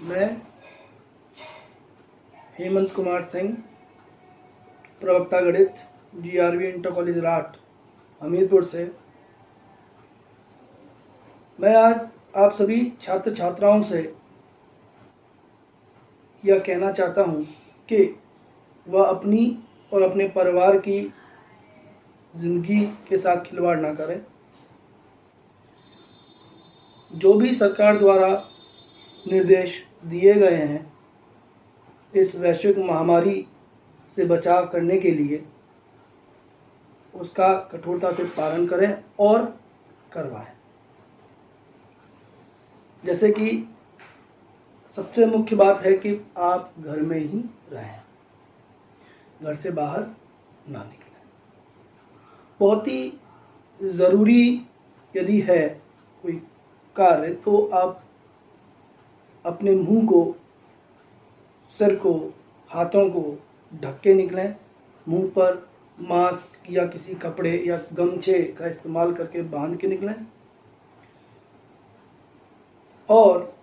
मैं हेमंत कुमार सिंह, प्रवक्ता गणित, GRV इंटर कॉलेज राठ, हमीरपुर से। मैं आज आप सभी छात्र छात्राओं से यह कहना चाहता हूँ कि वह अपनी और अपने परिवार की ज़िंदगी के साथ खिलवाड़ ना करें। जो भी सरकार द्वारा निर्देश दिए गए हैं इस वैश्विक महामारी से बचाव करने के लिए, उसका कठोरता से पालन करें और करवाएं। जैसे कि सबसे मुख्य बात है कि आप घर में ही रहें, घर से बाहर ना निकलें। बहुत ही ज़रूरी यदि है कोई कार्य तो आप अपने मुंह को, सिर को, हाथों को ढक के निकलें। मुंह पर मास्क या किसी कपड़े या गमछे का इस्तेमाल करके बांध के निकलें और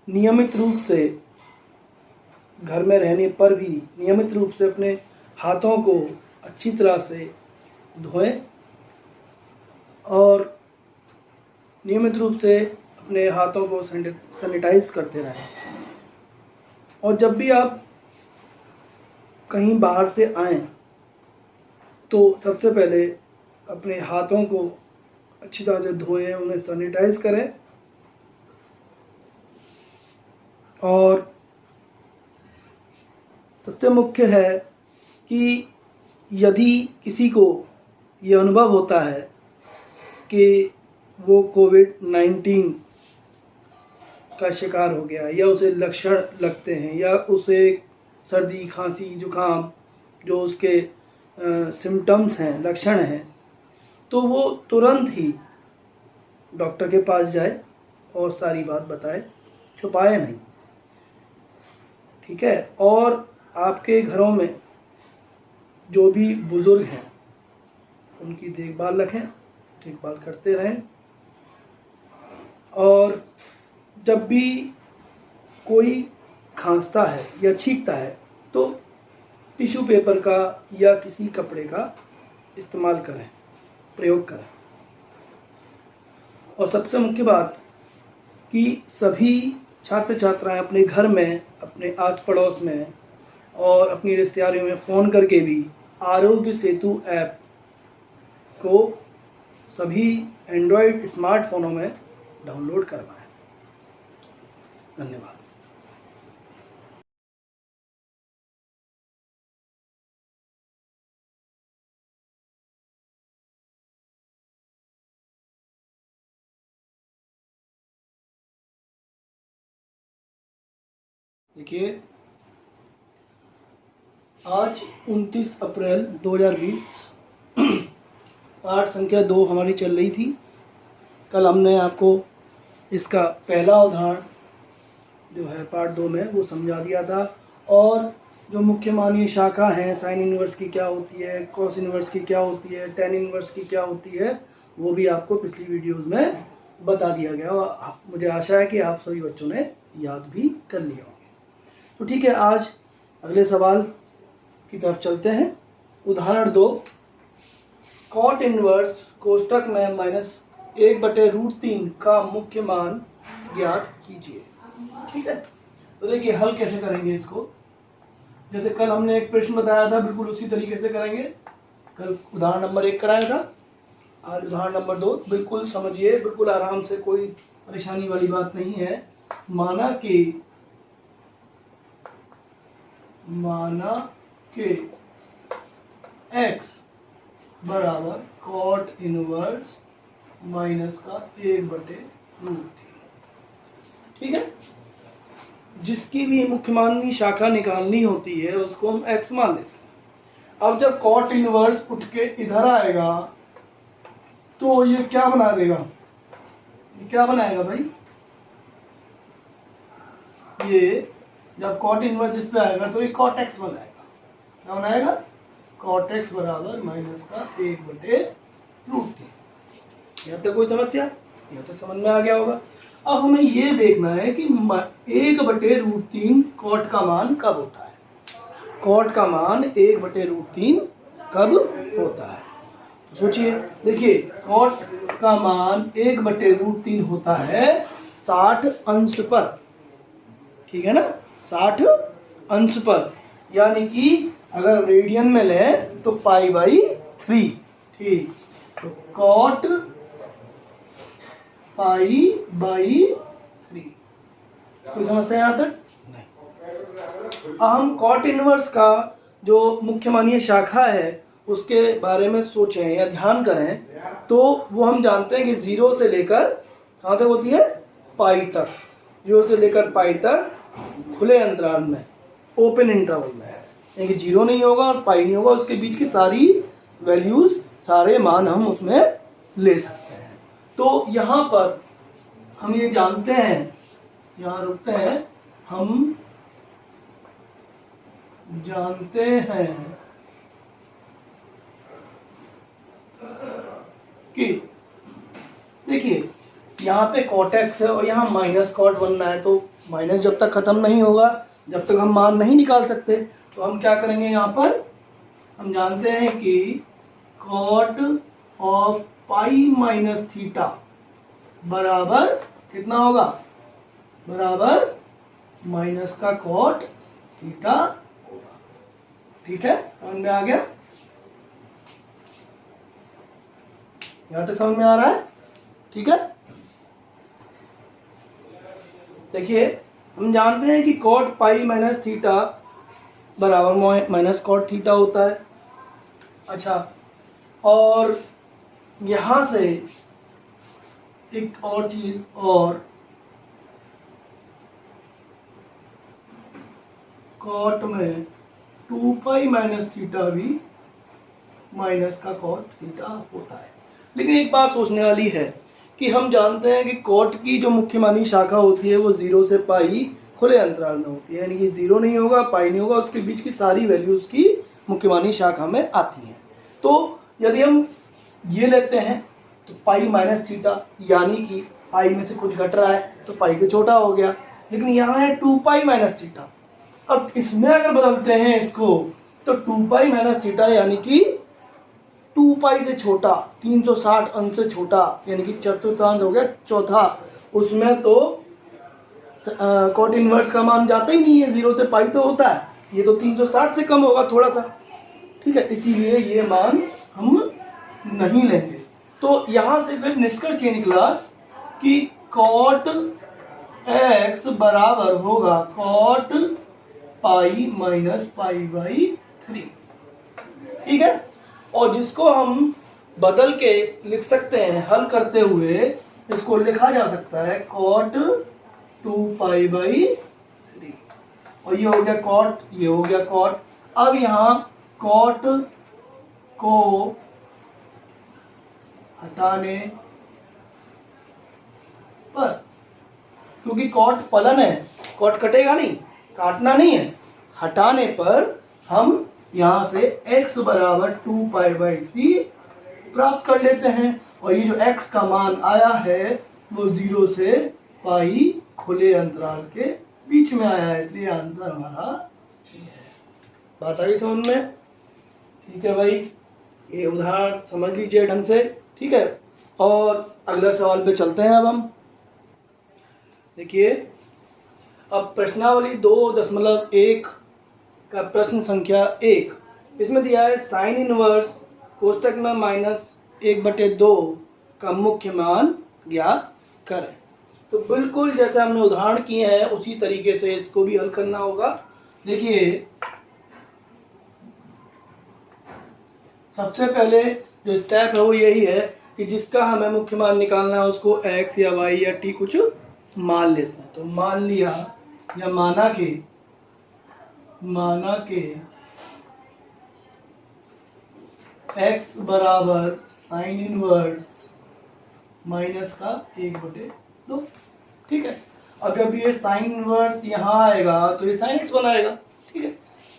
नियमित रूप से घर में रहने पर भी नियमित रूप से अपने हाथों को अच्छी तरह से धोएं और नियमित रूप से अपने हाथों को सैनिटाइज करते रहें। और जब भी आप कहीं बाहर से आएं तो सबसे पहले अपने हाथों को अच्छी तरह से धोएं, उन्हें सैनिटाइज करें और सबसे मुख्य है कि यदि किसी को ये अनुभव होता है कि वो कोविड-19 का शिकार हो गया या उसे लक्षण लगते हैं या उसे सर्दी, खांसी, जुकाम जो उसके सिम्टम्स हैं, लक्षण हैं, तो वो तुरंत ही डॉक्टर के पास जाए और सारी बात बताए, छुपाए नहीं, ठीक है। और आपके घरों में जो भी बुज़ुर्ग हैं उनकी देखभाल रखें, देखभाल करते रहें। और जब भी कोई खांसता है या छींकता है तो टिश्यू पेपर का या किसी कपड़े का इस्तेमाल करें, प्रयोग करें। और सबसे मुख्य बात कि सभी छात्र छात्राएं अपने घर में, अपने आस पड़ोस में और अपनी रिश्तेदारियों में फ़ोन करके भी आरोग्य सेतु ऐप को सभी एंड्रॉयड स्मार्टफोनों में डाउनलोड करवाएं। धन्यवाद। देखिए, आज 29 अप्रैल 2020 पाठ संख्या 2 हमारी चल रही थी। कल हमने आपको इसका पहला उदाहरण जो है पार्ट 2 में वो समझा दिया था और जो मुख्य मानीय शाखा हैं, साइन इनवर्स की क्या होती है, कॉस इनवर्स की क्या होती है, टेन इनवर्स की क्या होती है, वो भी आपको पिछली वीडियोस में बता दिया गया और मुझे आशा है कि आप सभी बच्चों ने याद भी कर लिया होंगे। तो ठीक है, आज अगले सवाल की तरफ चलते हैं। उदाहरण 2, कॉट इनवर्स कोष्टक में -1/√3 का मुख्य मान ज्ञात कीजिए। ठीक है, तो देखिए हल कैसे करेंगे इसको। जैसे कल हमने एक प्रश्न बताया था, बिल्कुल उसी तरीके से करेंगे। कल उदाहरण नंबर 1 कराया था, आज उदाहरण नंबर 2। बिल्कुल समझिए, बिल्कुल आराम से, कोई परेशानी वाली बात नहीं है। माना कि x बराबर कॉट इनवर्स -1/√3। ठीक है, जिसकी भी मुख्य मानी शाखा निकालनी होती है उसको हम x मान लेते हैं। अब जब कॉट इनवर्स उठ के इधर आएगा तो ये क्या बना देगा, ये क्या बनाएगा भाई, ये जब कॉट इनवर्स इस पे आएगा तो ये कॉट एक्स बनाएगा। क्या बनाएगा, कॉट एक्स बराबर -1/√3। यहाँ तक कोई समस्या? ये तो समझ में आ गया होगा। अब हमें ये देखना है कि 1/√3 कॉट का मान कब होता है। कॉट का मान 1/√3 कब होता है? तो सोचिए, देखिए कॉट का मान 1/√3 होता है 60 अंश पर, ठीक है ना, 60 अंश पर, यानी कि अगर रेडियन में लें तो π/3, ठीक। तो कॉट π/3, कोई समस्या यहाँ तक? नहीं। अब हम कॉट इनवर्स का जो मुख्य मानीय शाखा है उसके बारे में सोचें या ध्यान करें, तो वो हम जानते हैं कि 0 से लेकर कहाँ तक होती है, पाई तक। 0 से लेकर पाई तक खुले अंतराल में, ओपन इंटरवल में, यानी कि 0 नहीं होगा और पाई नहीं होगा, उसके बीच की सारी वैल्यूज, सारे मान हम उसमें ले सकते हैं। तो यहाँ पर हम ये जानते हैं, यहाँ रुकते हैं, हम जानते हैं कि देखिए यहाँ पे cot x है और यहाँ माइनस कॉट बनना है, तो माइनस जब तक खत्म नहीं होगा, जब तक हम मान नहीं निकाल सकते, तो हम क्या करेंगे, यहाँ पर हम जानते हैं कि cot ऑफ π-θ बराबर कितना होगा, बराबर माइनस का cot थीटा होगा, ठीक है। समझ में आ गया? यहाँ तक समझ में आ रहा है? ठीक है। देखिए हम जानते हैं कि cot π-θ बराबर माइनस cot थीटा होता है। अच्छा, और यहाँ से एक और चीज, और cot में 2π-θ भी माइनस का cot थीटा होता है। लेकिन एक बात सोचने वाली है कि हम जानते हैं कि कॉट की जो मुख्य मानी शाखा होती है वो 0 से पाई खुले अंतराल में होती है, यानी कि 0 नहीं होगा, पाई नहीं होगा, उसके बीच की सारी वैल्यूज की मुख्य मानी शाखा में आती हैं। तो यदि हम ये लेते हैं तो π-θ, यानी कि पाई में से कुछ घट रहा है तो पाई से छोटा हो गया, लेकिन यहाँ है 2π-θ। अब इसमें अगर बदलते हैं इसको तो 2π-θ यानी कि 2π से छोटा, 360 अंश से छोटा, यानी कि चतुर्थांश हो गया चौथा, उसमें तो कॉट इनवर्स का मान जाता ही नहीं है, 0 से पाई तो होता है, ये तो 360 से कम होगा थोड़ा सा, ठीक है, इसीलिए ये मान हम नहीं लेंगे। तो यहाँ से फिर निष्कर्ष ये निकला कि cot x बराबर होगा cot π-π/3, ठीक है। और जिसको हम बदल के लिख सकते हैं, हल करते हुए इसको लिखा जा सकता है cot 2π/3, और ये हो गया cot, ये हो गया cot। अब यहाँ cot को हटाने पर, क्योंकि cot फलन है, cot कटेगा नहीं, काटना नहीं है, हटाने पर हम यहाँ से x बराबर 2π/3 प्राप्त कर लेते हैं, और ये जो x का मान आया है वो 0 से पाई खुले अंतराल के बीच में आया है, इसलिए आंसर हमारा ये है। बात आ गई समझ में? ठीक है भाई, ये उदाहरण समझ लीजिए ढंग से, ठीक है। और अगला सवाल पे चलते हैं। अब हम देखिए, अब प्रश्नावली 2.1 का प्रश्न संख्या 1, इसमें दिया है साइन इनवर्स कोष्टक में -1/2 का मुख्य मान ज्ञात करें। तो बिल्कुल जैसे हमने उदाहरण किए हैं उसी तरीके से इसको भी हल करना होगा। देखिए, सबसे पहले जो स्टेप है वो यही है कि जिसका हमें मुख्य मान निकालना है उसको x या y या t कुछ मान लेते हैं। तो मान लिया या माना के x बराबर साइन इनवर्स माइनस का 1/2, ठीक है। अब जब ये साइन इनवर्स यहाँ आएगा तो ये साइन x बनाएगा, ठीक है।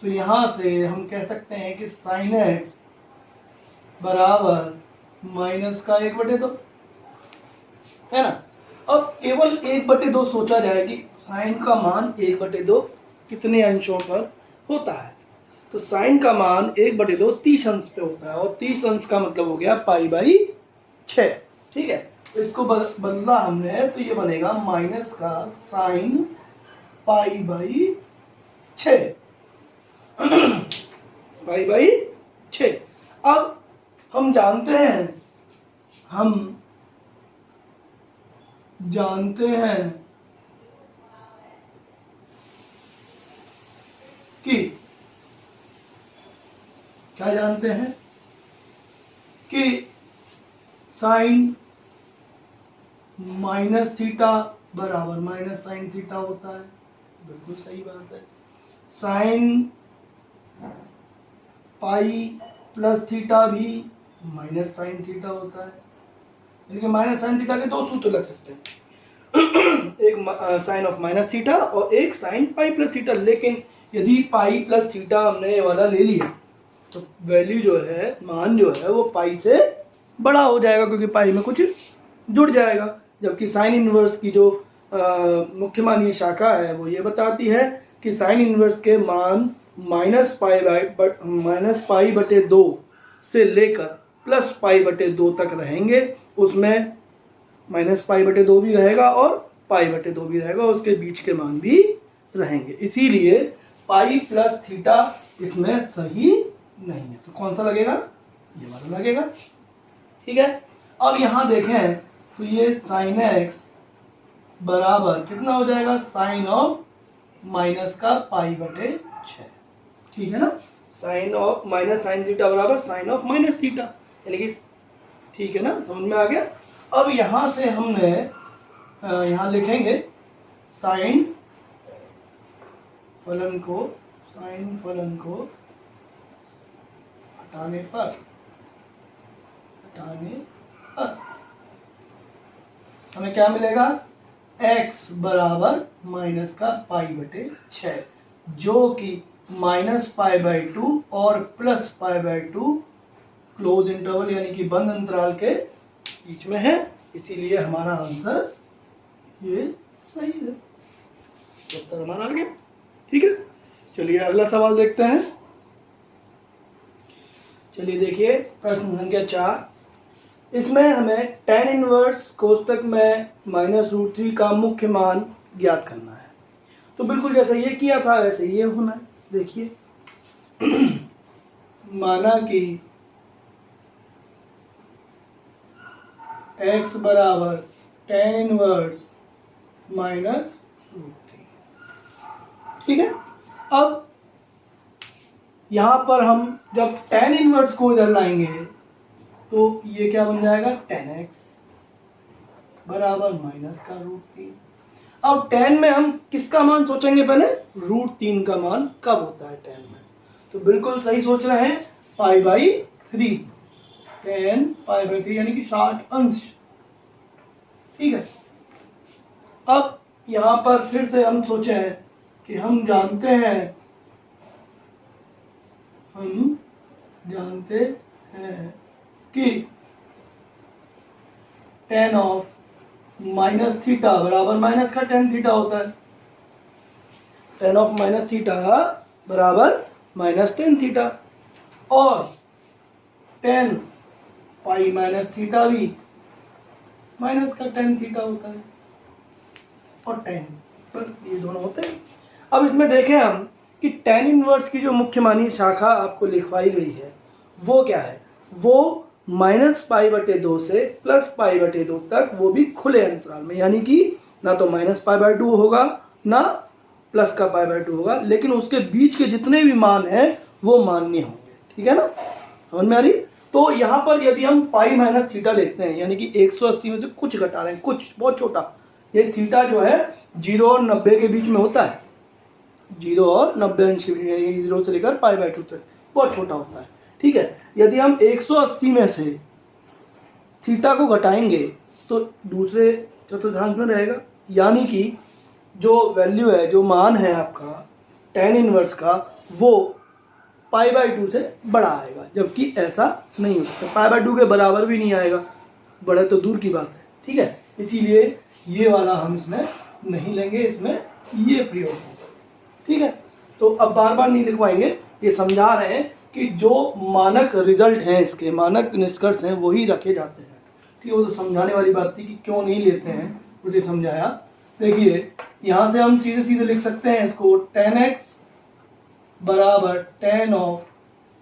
तो यहाँ से हम कह सकते हैं कि साइन x बराबर माइनस का 1/2, है ना। अब केवल 1/2 सोचा जाए कि साइन का मान 1/2 कितने अंशों पर होता है। तो साइन का मान 1/2 30 अंश पे होता है, और 30 अंश का मतलब हो गया π/6। ठीक है, तो इसको बदला हमने, तो ये बनेगा माइनस का साइन π/6 π/6। अब हम जानते हैं कि क्या जानते हैं कि साइन माइनस थीटा बराबर माइनस साइन थीटा होता है। बिल्कुल सही बात है। साइन पाई प्लस थीटा भी माइनस साइन थीटा होता है, यानी कि माइनस साइन थीटा के दो सूत्र लग सकते हैं, एक साइन ऑफ माइनस थीटा और एक साइन पाई प्लस थीटा। लेकिन यदि पाई प्लस थीटा हमने ये वाला ले लिया तो वैल्यू जो है, मान जो है वो पाई से बड़ा हो जाएगा, क्योंकि पाई में कुछ जुड़ जाएगा। जबकि साइन इनवर्स की जो मुख्य मानीय शाखा है वो ये बताती है कि साइन इनवर्स के मान -π/2 से लेकर +π/2 तक रहेंगे। उसमें -π/2 भी रहेगा और π/2 भी रहेगा, और उसके बीच के मान भी रहेंगे। इसीलिए पाई प्लस थीटा इसमें सही नहीं है। तो कौन सा लगेगा? ये वाला लगेगा। ठीक है, अब यहाँ देखें तो ये साइन एक्स बराबर कितना हो जाएगा? साइन ऑफ माइनस का π/6। ठीक है ना, sine of minus sine theta बराबर साइन ऑफ माइनस थीटा, यानी कि ठीक है ना, समझ में आ गया। अब यहाँ से हमने यहाँ लिखेंगे साइन फलन को हटाने पर हमें क्या मिलेगा? x बराबर माइनस का π/6, जो कि -π/2 और +π/2 क्लोज इंटरवल यानी कि बंद अंतराल के बीच में है। इसीलिए हमारा आंसर ये सही है। उत्तर हमारा आ गया। ठीक है, चलिए अगला सवाल देखते हैं। चलिए देखिए प्रश्न संख्या 4। इसमें हमें tan इनवर्स कोष्टक में -√3 का मुख्य मान ज्ञात करना है। तो बिल्कुल जैसा ये किया था वैसे ये होना है। देखिए माना कि x बराबर tan इनवर्स -√3। ठीक है, अब यहाँ पर हम जब tan इनवर्स को इधर लाएंगे तो ये क्या बन जाएगा? tan x बराबर माइनस का √3। अब tan में हम किसका मान सोचेंगे? पहले √3 का मान कब होता है tan में? तो बिल्कुल सही सोच रहे हैं, π/3, tan π/3 यानी कि 60 अंश। ठीक है, अब यहाँ पर फिर से हम सोचे हैं कि हम जानते हैं कि tan ऑफ माइनस थीटा बराबर माइनस का tan थीटा होता है। tan ऑफ माइनस थीटा बराबर माइनस tan थीटा, और tan पाई माइनस थीटा भी माइनस का tan थीटा होता है, और tan बस ये दोनों होते हैं। अब इसमें देखें हम कि tan इनवर्स की जो मुख्य मानी शाखा आपको लिखवाई गई है वो क्या है? वो -π/2 से +π/2 तक, वो भी खुले अंतराल में, यानी कि ना तो -π/2 होगा ना प्लस का π/2 होगा, लेकिन उसके बीच के जितने भी मान हैं वो मान्य होंगे। ठीक है ना, समझ में आ रही? तो यहाँ पर यदि हम पाई माइनस थीटा लेते हैं, यानी कि 180 में से कुछ घटा रहे हैं, कुछ बहुत छोटा, ये थीटा जो है 0 और 90 के बीच में होता है, 0 और 90 अंश के बीच में, 0 से लेकर π/2 तक बहुत छोटा होता है। ठीक है, यदि हम 180 में से थीटा को घटाएंगे तो दूसरे चतुर्थांश में रहेगा, यानी कि जो वैल्यू है, जो मान है आपका tan इनवर्स का, वो π/2 से बड़ा आएगा, जबकि ऐसा नहीं हो सकता। π/2 के बराबर भी नहीं आएगा, बड़ा तो दूर की बात है। ठीक है, इसीलिए ये वाला हम इसमें नहीं लेंगे, इसमें ये प्रयोग होगा। ठीक है, तो अब बार बार नहीं लिखवाएंगे, ये समझा रहे हैं कि जो मानक रिजल्ट हैं, इसके मानक निष्कर्ष हैं वही रखे जाते हैं। ठीक है, वो तो समझाने वाली बात थी कि क्यों नहीं लेते हैं, मुझे समझाया। देखिए यहाँ से हम सीधे सीधे लिख सकते हैं इसको, tan x बराबर tan ऑफ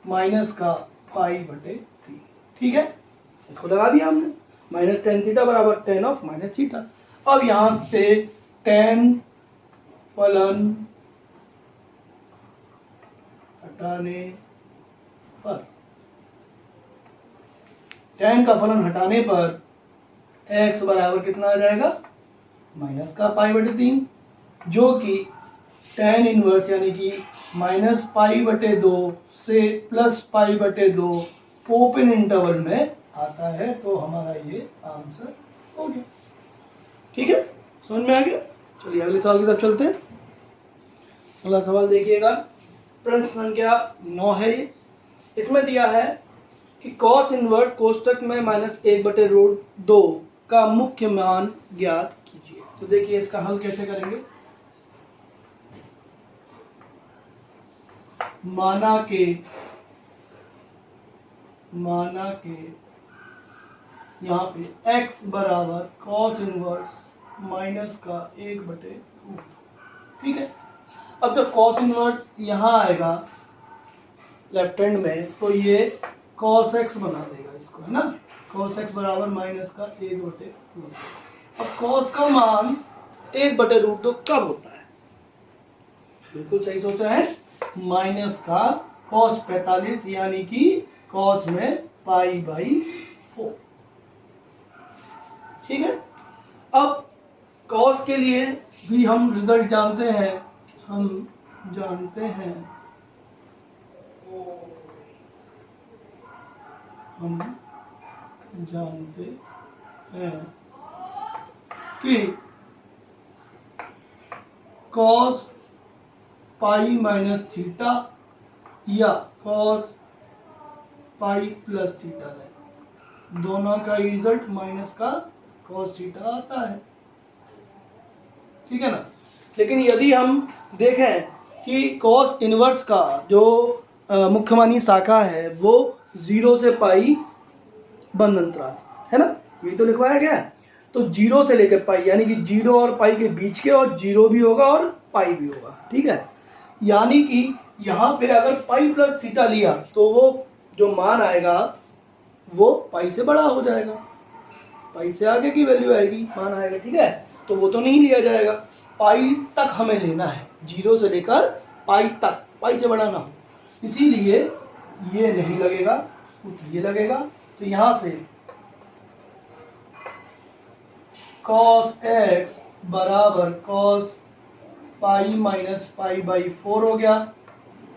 माइनस का पाई बटे 3। ठीक है, इसको लगा दिया हमने, माइनस tan थीटा बराबर tan ऑफ माइनस थीटा। अब यहाँ से tan फलन हटाने पर, tan का फलन हटाने पर x बराबर कितना आ जाएगा, माइनस का पाई बटे 3, जो कि tan इनवर्स यानी कि माइनस पाई बटे 2 से प्लस पाई बटे 2 ओपन इंटरवल में आता है। तो हमारा ये आंसर हो गया। ठीक है, समझ में आ गया। चलिए अगले सवाल की तरफ चलते हैं। अगला सवाल देखिएगा, प्रश्न संख्या 9 है ये। इसमें दिया है कि कॉस इनवर्स कोष्टक में -1/√2 का मुख्य मान ज्ञात कीजिए। तो देखिए इसका हल कैसे करेंगे। माना के यहाँ पे x बराबर कॉस इनवर्स माइनस का 1/√2। ठीक है, अब जब कॉस इनवर्स यहाँ आएगा लेफ्ट हैंड में, तो ये कॉस x बना देगा इसको, है ना। कॉस x बराबर माइनस का 1/√2। अब कॉस का मान 1/√2 कब होता है, बिल्कुल सही सोच रहे हैं, माइनस का कॉस 45 यानी कि कॉस में π/4। ठीक है, अब कॉस के लिए भी हम रिजल्ट जानते हैं, कि कॉस पाई माइनस थीटा या कॉस पाई प्लस थीटा है, दोनों का रिजल्ट माइनस का कॉस थीटा आता है। ठीक है ना। लेकिन यदि हम देखें कि कॉस इनवर्स का जो मुख्यमानी शाखा है वो 0 से पाई बंद अंतराल है ना, ये तो लिखवाया गया है। तो 0 से लेकर पाई यानी कि 0 और पाई के बीच के, और 0 भी होगा और पाई भी होगा। ठीक है, यानी कि यहाँ पे अगर पाई प्लस थीटा लिया तो वो जो मान आएगा वो पाई से बड़ा हो जाएगा, पाई से आगे की वैल्यू आएगी, मान आएगा। ठीक है, तो वो तो नहीं लिया जाएगा, पाई तक हमें लेना है, 0 से लेकर पाई तक, पाई से बड़ा ना हो, इसीलिए ये नहीं लगेगा, तो ये लगेगा। तो यहाँ से cos x बराबर cos पाई माइनस π/4 हो गया।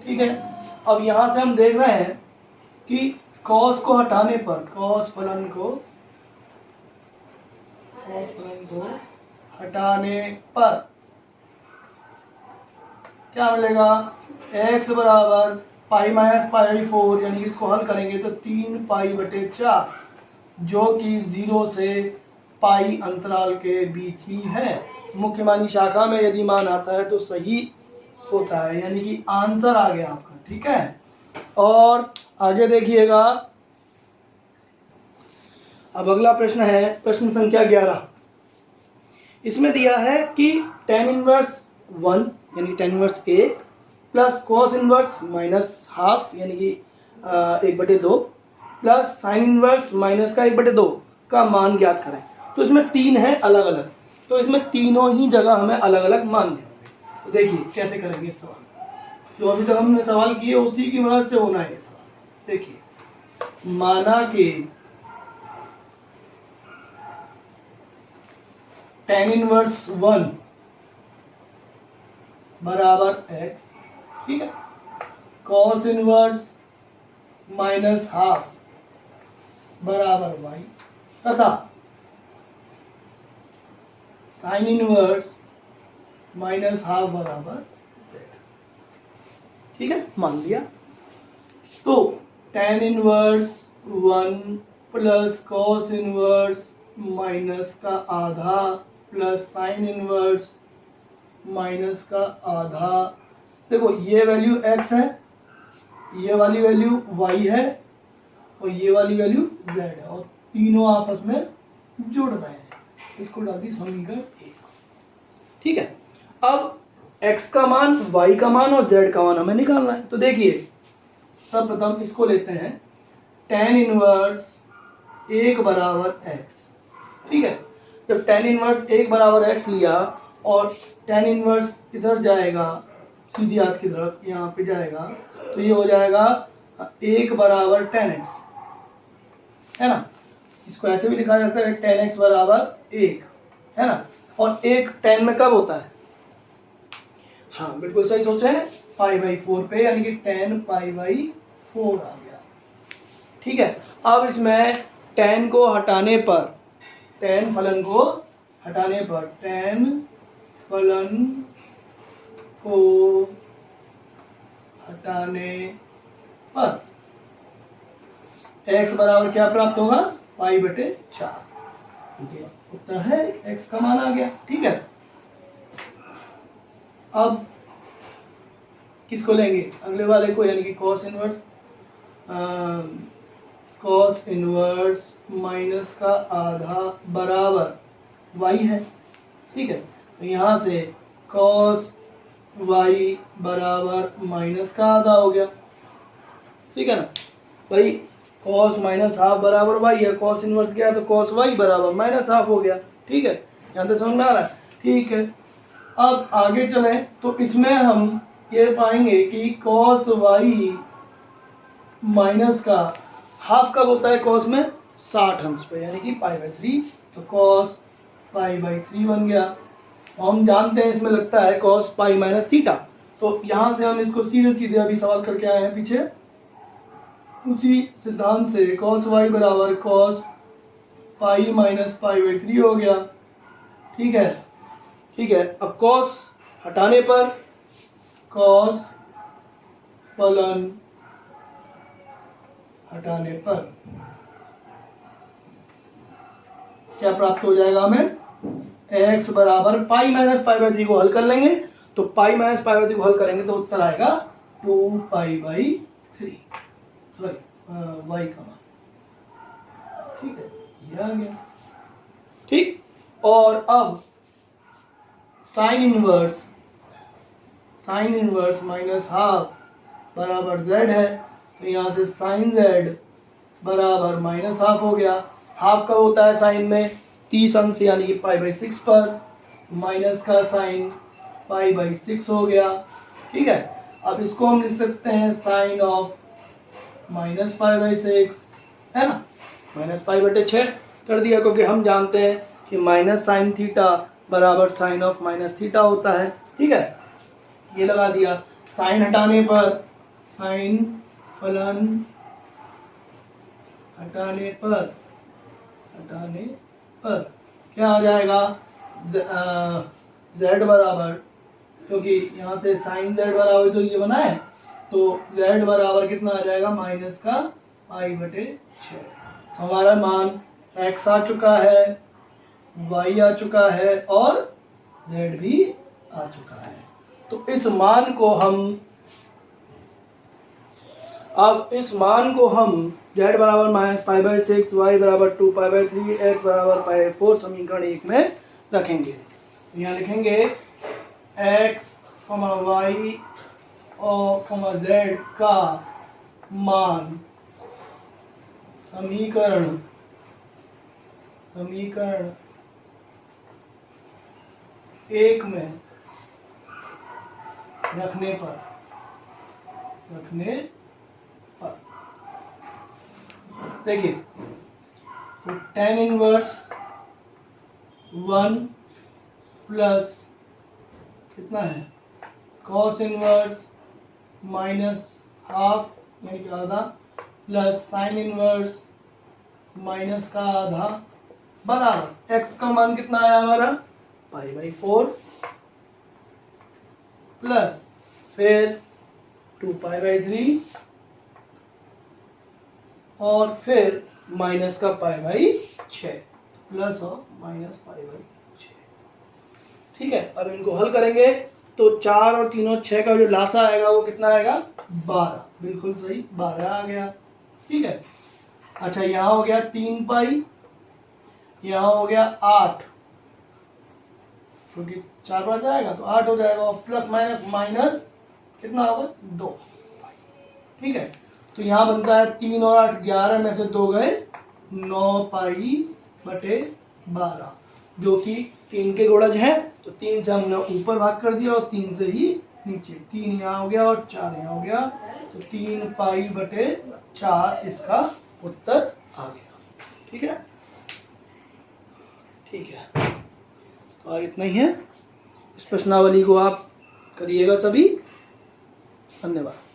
ठीक है, अब यहाँ से हम देख रहे हैं कि cos को हटाने पर, cos फलन को हटाने पर क्या मिलेगा, x बराबर पाई माइनस π/4 यानी कि इसको हल करेंगे तो 3π/4, जो कि 0 से पाई अंतराल के बीच ही है। मुख्यमानी शाखा में यदि मान आता है तो सही होता है, यानी कि आंसर आ गया आपका। ठीक है, और आगे देखिएगा, अब अगला प्रश्न है प्रश्न संख्या 11। इसमें दिया है कि tan इनवर्स 1 यानी tan inverse 1 plus cos inverse minus half यानी कि 1/2 प्लस साइन इनवर्स माइनस का 1/2 का मान ज्ञात करें। तो इसमें 3 है अलग अलग, तो इसमें तीनों ही जगह हमें अलग अलग मान देंगे। तो देखिए कैसे करेंगे इस सवाल, जो अभी तक हमने सवाल किए उसी की मदद से होना है ये सवाल। देखिए, माना कि tan इनवर्स 1 बराबर x, ठीक है, cos इनवर्स माइनस हाफ बराबर y, तथा साइन इनवर्स माइनस हाफ बराबर z। ठीक है, मान लिया। तो tan inverse 1 plus cos inverse minus का आधा प्लस साइन इनवर्स माइनस का आधा। देखो ये वैल्यू x है, ये वाली वैल्यू y है और ये वाली वैल्यू z है और तीनों आपस में जुड़ रहे हैं। इसको डाल दी समीकरण 1। ठीक है, अब x का मान, y का मान और z का मान हमें निकालना है। तो देखिए सर्वप्रथम इसको लेते हैं tan इनवर्स 1 बराबर x। ठीक है, जब tan इनवर्स 1 बराबर x लिया और tan इनवर्स इधर जाएगा सीधी हाथ की तरफ, यहाँ पे जाएगा तो ये हो जाएगा 1 बराबर tan x, है ना। इसको ऐसे भी लिखा जाता है tan x बराबर 1, है ना। और 1 tan में कब होता है? हाँ बिल्कुल सही सोचे हैं, π/4 पे, यानी कि tan π/4 आ गया। ठीक है, अब इसमें tan को हटाने पर, tan फलन को हटाने पर, tan फलन को हटाने पर x बराबर क्या प्राप्त होगा? π/4। उत्तर है x का मान आ गया। ठीक है, अब किसको लेंगे? अगले वाले को, यानी कि cos इनवर्स माइनस का आधा बराबर y है। ठीक है, तो यहाँ से cos y बराबर माइनस का आधा हो गया। ठीक है ना भाई, cos माइनस हाफ बराबर y है, cos इनवर्स गया तो cos y बराबर माइनस हाफ हो गया। ठीक है, यहाँ तक समझ में आ रहा है? ठीक है, अब आगे चलें तो इसमें हम ये पाएंगे कि cos y माइनस का हाफ कब होता है? cos में 60 अंश पे, यानी कि π/3, तो cos π/3 बन गया। हम जानते हैं इसमें लगता है cos π माइनस थीटा, तो यहाँ से हम इसको सीधे सीधे अभी सवाल करके आए हैं पीछे, उसी सिद्धांत से cos y बराबर cos π माइनस π/3 हो गया। ठीक है, ठीक है, अब cos हटाने पर, cos फलन हटाने पर क्या प्राप्त हो जाएगा हमें? x बराबर पाई माइनस π/3 को हल कर लेंगे, तो पाई माइनस π/3 को हल करेंगे तो उत्तर आएगा 2π/3, सॉरी y का मान। ठीक है, ये आ गया। ठीक, और अब साइन इनवर्स माइनस हाफ बराबर z है, तो यहाँ से साइन z बराबर माइनस हाफ हो गया। हाफ कब होता है साइन में? 30 अंश, यानी कि π/6 पर, माइनस का साइन π/6 हो गया। ठीक है, अब इसको हम लिख सकते हैं साइन ऑफ माइनस π/6, है ना, माइनस π/6 कर दिया, क्योंकि हम जानते हैं कि माइनस साइन थीटा बराबर साइन ऑफ माइनस थीटा होता है। ठीक है, ये लगा दिया। साइन हटाने पर, साइन फलन हटाने पर क्या आ जाएगा? z बराबर, क्योंकि यहाँ से साइन z बराबर तो ये बना है, तो z बराबर कितना आ जाएगा? माइनस का π/6। तो हमारा मान x आ चुका है, y आ चुका है और z भी आ चुका है। तो इस मान को हम, अब इस मान को हम z बराबर माइनस π/6, y बराबर 2π/3, x बराबर π/4 समीकरण 1 में रखेंगे। यहाँ लिखेंगे x, y और z का मान समीकरण 1 में रखने पर देखिए, तो tan इनवर्स 1 प्लस कितना है? cos इनवर्स माइनस हाफ, यानी कि आधा, प्लस साइन इनवर्स माइनस का आधा बराबर x का मान कितना आया हमारा? π/4 प्लस फिर 2π/3 और फिर माइनस का π/6। Plus of minus pi by 6। ठीक है, अब इनको हल करेंगे तो 4 और 3 और 6 का जो लासा आएगा वो कितना आएगा 12, बिल्कुल सही 12 आ गया। ठीक है, अच्छा यहाँ हो गया 3 पाई, यहाँ हो गया 8, क्योंकि 4 बार जाएगा तो 8 हो जाएगा, और प्लस माइनस माइनस कितना होगा 2। ठीक है, तो यहाँ बनता है 3 और 8 11 में से 2 गए 9 पाई बटे 12, जो कि 3 के गुणज है, तो 3 से हमने ऊपर भाग कर दिया और 3 से ही नीचे, 3 यहाँ हो गया और 4 यहाँ हो गया, तो 3 पाई बटे 4 इसका उत्तर आ गया। ठीक है, ठीक है, तो आज इतना ही है। इस प्रश्नावली को आप करिएगा सभी। धन्यवाद।